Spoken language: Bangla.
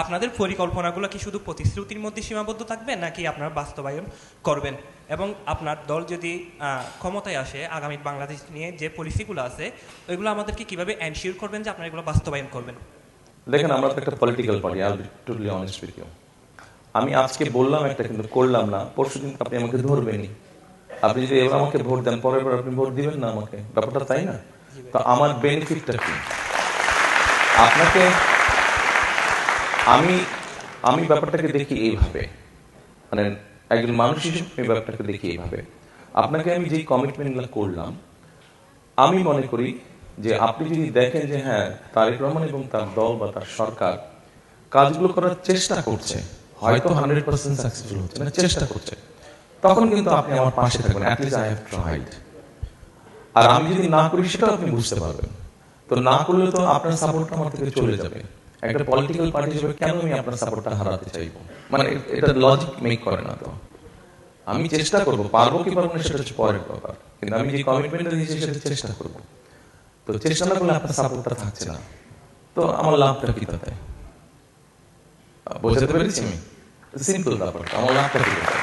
আপনাদের পরিকল্পনাগুলো কি শুধু প্রতিশ্রুতির মধ্যে সীমাবদ্ধ থাকবে নাকি আপনারা বাস্তবায়ন করবেন? এবং আপনার দল যদি ক্ষমতায় আসে, আগামী বাংলাদেশ নিয়ে যে পলিসিগুলো আছে ওইগুলো আমাদেরকে কিভাবে এনশিওর করবেন যে আপনারা এগুলো বাস্তবায়ন করবেন? দেখেন, আমরা তো একটা political party. I will be totally honest with you. আমি আজকে বললাম একটা, কিন্তু করলাম না। পরশুদিন আপনি আমাকে ধরবেনই। আপনি যদি এবার আমাকে ভোট দেন, পরের বার আপনি ভোট দিবেন না আমাকে, ব্যাপারটা তাই না? তো আমার বেনিফিটটা কি? আপনাকে আমি আমি ব্যাপারটাকে দেখি এইভাবে, মানে একজন মানুষ হিসেবে আমি ব্যাপারটাকে দেখি এইভাবে। আপনাকে আমি যেই কমিটমেন্টগুলো করলাম, আমি মনে করি যে আপনি যদি দেখেন যে হ্যাঁ, তারেক রহমান এবং তার দল বা তার সরকার কাজগুলো করার চেষ্টা করছে, হয়তো 100% সাকসেসফুল হচ্ছে না, চেষ্টা করছে, তখন কিন্তু আপনি আমার পাশে থাকবেন। At least I have tried. আর আমি যদি না করি সেটাও আপনি বুঝতে পারবেন। তো না করলে তো আপনার সাপোর্টটা আমার থেকে চলে যাবে। একটা পলিটিক্যাল পার্টি হিসেবে কেন আমি আপনার সাপোর্টটা হারাতে চাইবো? মানে এটা লজিক মেক করে না। তো আমি চেষ্টা করবো, পারবো কি পারবো না সেটা হচ্ছে পরের ব্যাপার, কিন্তু আমি যে কমিটমেন্টটা দিয়েছি সেটা চেষ্টা করবো। তো চেষ্টা না করলে আপনার সাপোর্টটা থাকছে না, তো আমার লাভটা কি তাতে? বোঝাতে পেরেছি আমি? সিম্পল ব্যাপারটা, আমার লাভটা কি তাতে?